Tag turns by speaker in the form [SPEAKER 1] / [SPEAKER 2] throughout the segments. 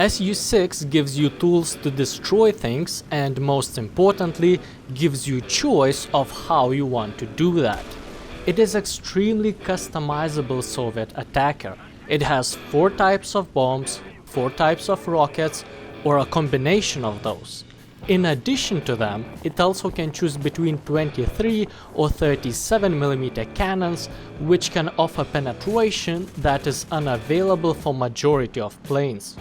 [SPEAKER 1] Su-6 gives you tools to destroy things and, most importantly, gives you choice of how you want to do that. It is extremely customizable Soviet attacker. It has 4 types of bombs, 4 types of rockets, or a combination of those. In addition to them, it also can choose between 23 or 37mm cannons, which can offer penetration that is unavailable for majority of planes.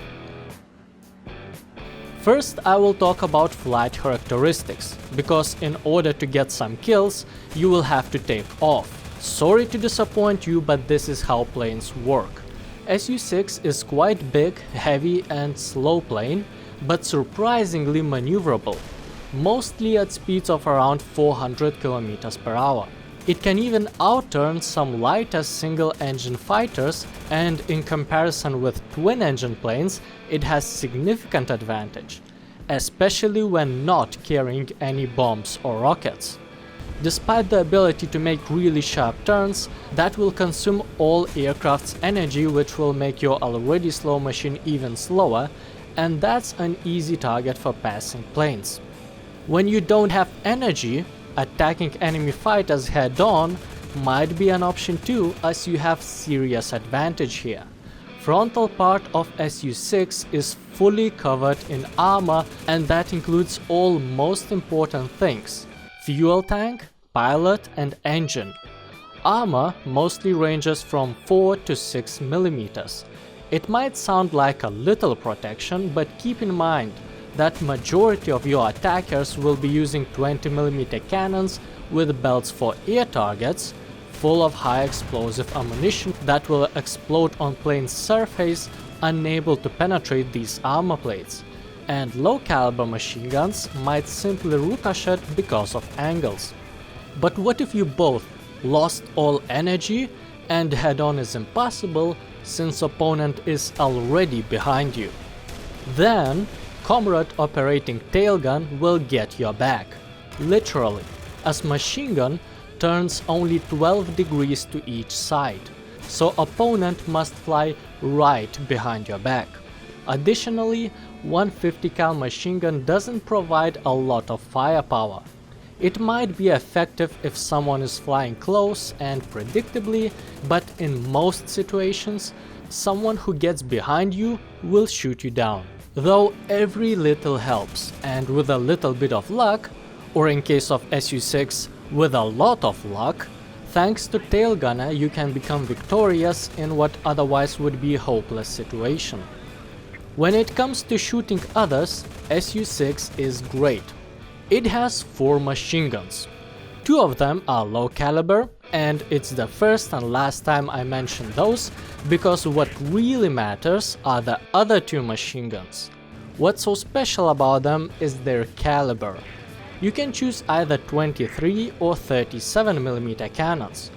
[SPEAKER 1] First, I will talk about flight characteristics, because in order to get some kills, you will have to take off. Sorry to disappoint you, but this is how planes work. Su-6 is quite big, heavy and slow plane, but surprisingly maneuverable, mostly at speeds of around 400 km per hour. It can even outturn some lighter single-engine fighters, and in comparison with twin-engine planes, it has significant advantage, especially when not carrying any bombs or rockets. Despite the ability to make really sharp turns, that will consume all aircraft's energy, which will make your already slow machine even slower, and that's an easy target for passing planes. When you don't have energy, attacking enemy fighters head-on might be an option too, as you have serious advantage here. Frontal part of Su-6 is fully covered in armor, and that includes all most important things: fuel tank, pilot and engine. Armor mostly ranges from 4 to 6 mm. It might sound like a little protection, but keep in mind that majority of your attackers will be using 20mm cannons with belts for air targets, full of high explosive ammunition that will explode on plane's surface, unable to penetrate these armor plates. And low caliber machine guns might simply ricochet because of angles. But what if you both lost all energy and head-on is impossible since opponent is already behind you? Then comrade operating tailgun will get your back, literally, as machine gun turns only 12 degrees to each side, so opponent must fly right behind your back. Additionally, 150 cal machine gun doesn't provide a lot of firepower. It might be effective if someone is flying close and predictably, but in most situations, someone who gets behind you will shoot you down. Though every little helps, and with a little bit of luck, or in case of Su-6, with a lot of luck, thanks to tail gunner you can become victorious in what otherwise would be a hopeless situation. When it comes to shooting others, Su-6 is great. It has 4 machine guns. 2 of them are low caliber, and it's the first and last time I mention those, because what really matters are the other 2 machine guns. What's so special about them is their caliber. You can choose either 23 or 37mm cannons.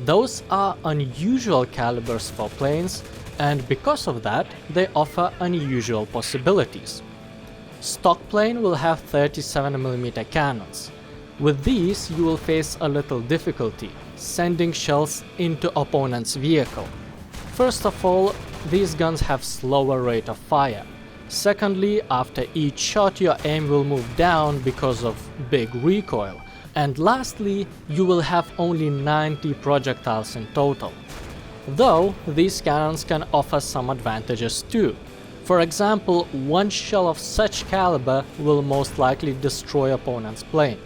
[SPEAKER 1] Those are unusual calibers for planes, and because of that, they offer unusual possibilities. Stock plane will have 37mm cannons. With these, you will face a little difficulty, sending shells into opponent's vehicle. First of all, these guns have slower rate of fire. Secondly, after each shot your aim will move down because of big recoil. And lastly, you will have only 90 projectiles in total. Though, these cannons can offer some advantages too. For example, one shell of such caliber will most likely destroy opponent's plane.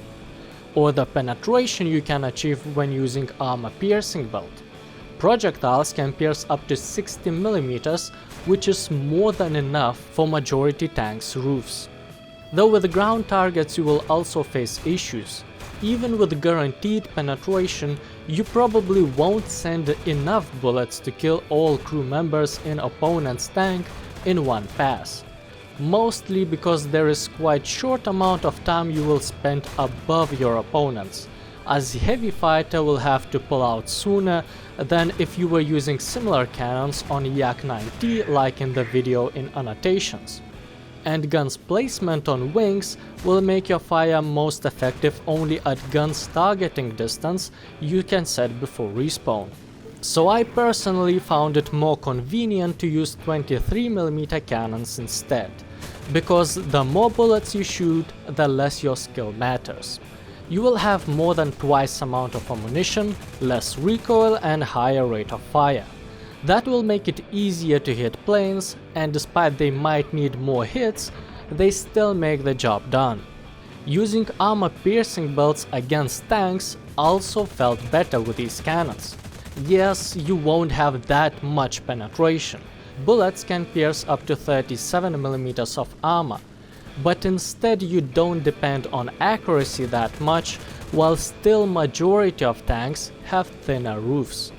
[SPEAKER 1] Or the penetration you can achieve when using armor-piercing belt. Projectiles can pierce up to 60 mm, which is more than enough for majority tanks' roofs. Though with ground targets you will also face issues. Even with guaranteed penetration, you probably won't send enough bullets to kill all crew members in opponent's tank in one pass. Mostly because there is quite short amount of time you will spend above your opponents, as the heavy fighter will have to pull out sooner than if you were using similar cannons on Yak-9T like in the video in annotations. And gun's placement on wings will make your fire most effective only at gun's targeting distance you can set before respawn. So I personally found it more convenient to use 23mm cannons instead, because the more bullets you shoot, the less your skill matters. You will have more than twice amount of ammunition, less recoil and higher rate of fire. That will make it easier to hit planes, and despite they might need more hits, they still make the job done. Using armor-piercing belts against tanks also felt better with these cannons. Yes, you won't have that much penetration. Bullets can pierce up to 37mm of armor, but instead you don't depend on accuracy that much, while still majority of tanks have thinner roofs.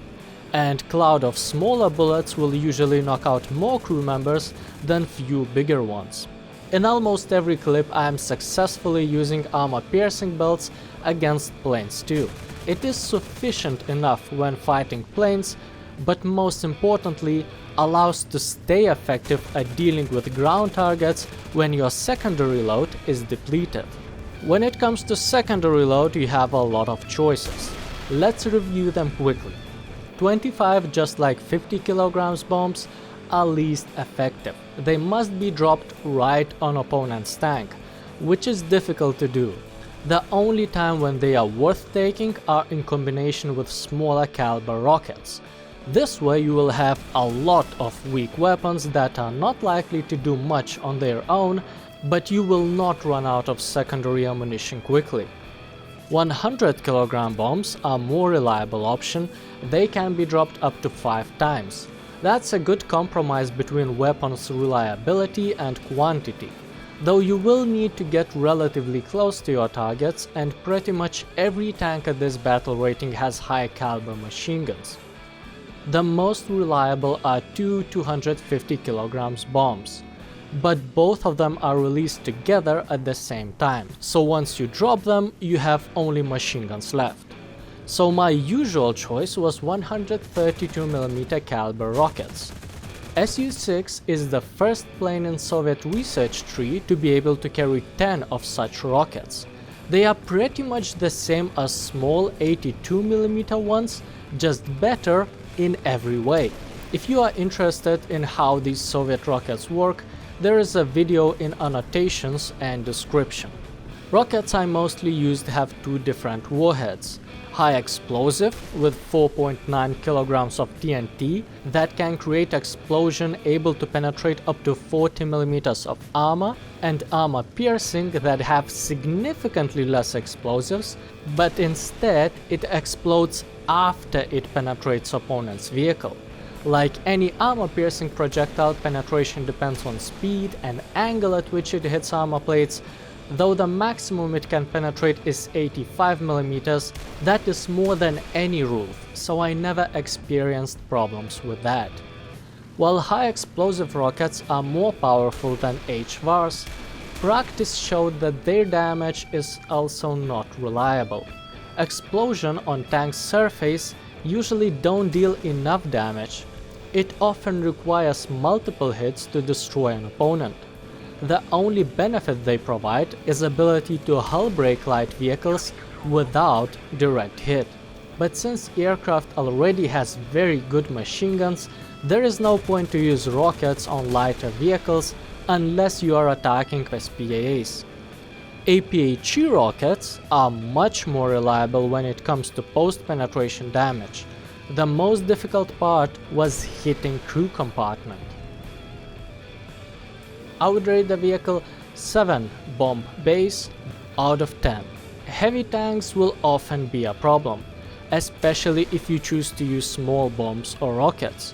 [SPEAKER 1] And cloud of smaller bullets will usually knock out more crew members than few bigger ones. In almost every clip I am successfully using armor-piercing belts against planes too. It is sufficient enough when fighting planes, but most importantly allows to stay effective at dealing with ground targets when your secondary load is depleted. When it comes to secondary load, you have a lot of choices. Let's review them quickly. 25 just like 50 kilograms bombs are least effective. They must be dropped right on opponent's tank, which is difficult to do. The only time when they are worth taking are in combination with smaller caliber rockets. This way you will have a lot of weak weapons that are not likely to do much on their own, but you will not run out of secondary ammunition quickly. 100 kilogram bombs are a more reliable option. They can be dropped up to 5 times. That's a good compromise between weapons reliability and quantity. Though you will need to get relatively close to your targets, and pretty much every tank at this battle rating has high caliber machine guns. The most reliable are two 250 kilograms bombs, but both of them are released together at the same time, so once you drop them, you have only machine guns left. So my usual choice was 132mm caliber rockets. Su-6 is the first plane in Soviet research tree to be able to carry 10 of such rockets. They are pretty much the same as small 82mm ones, just better in every way. If you are interested in how these Soviet rockets work, there is a video in annotations and description. Rockets I mostly used have two different warheads. High explosive with 4.9 kilograms of TNT that can create explosion able to penetrate up to 40 millimeters of armor, and armor piercing that have significantly less explosives, but instead it explodes after it penetrates opponent's vehicle. Like any armor piercing projectile, penetration depends on speed and angle at which it hits armor plates. Though the maximum it can penetrate is 85mm, that is more than any roof, so I never experienced problems with that. While high explosive rockets are more powerful than HVARs, practice showed that their damage is also not reliable. Explosion on tank's surface usually don't deal enough damage. It often requires multiple hits to destroy an opponent. The only benefit they provide is ability to hull break light vehicles without direct hit. But since aircraft already has very good machine guns, there is no point to use rockets on lighter vehicles unless you are attacking SPAAs. APHE rockets are much more reliable when it comes to post-penetration damage. The most difficult part was hitting crew compartment. I would rate the vehicle 7 bomb bays out of 10. Heavy tanks will often be a problem, especially if you choose to use small bombs or rockets.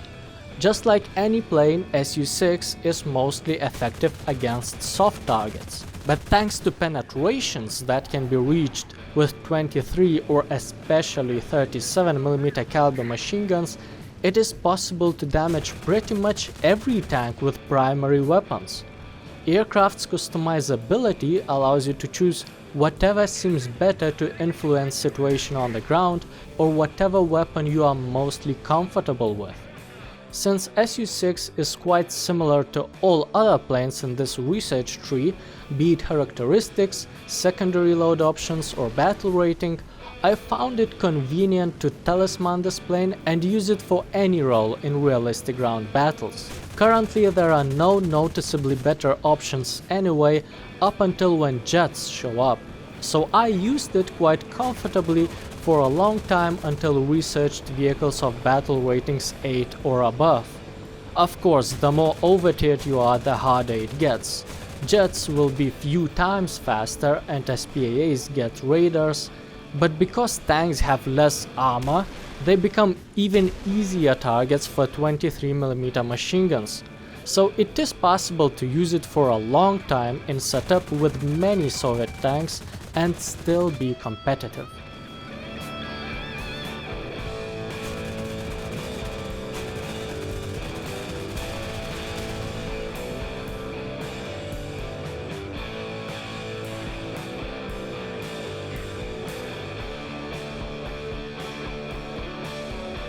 [SPEAKER 1] Just like any plane, Su-6 is mostly effective against soft targets, but thanks to penetrations that can be reached with 23 or especially 37mm caliber machine guns, it is possible to damage pretty much every tank with primary weapons. Aircraft's customizability allows you to choose whatever seems better to influence situation on the ground, or whatever weapon you are mostly comfortable with. Since Su-6 is quite similar to all other planes in this research tree, be it characteristics, secondary load options or battle rating, I found it convenient to talisman this plane and use it for any role in realistic ground battles. Currently there are no noticeably better options anyway up until when jets show up, so I used it quite comfortably for a long time until researched vehicles of battle ratings 8 or above. Of course, the more overtiered you are, the harder it gets. Jets will be few times faster and SPAAs get radars, but because tanks have less armor, they become even easier targets for 23mm machine guns. So it is possible to use it for a long time in setup with many Soviet tanks and still be competitive.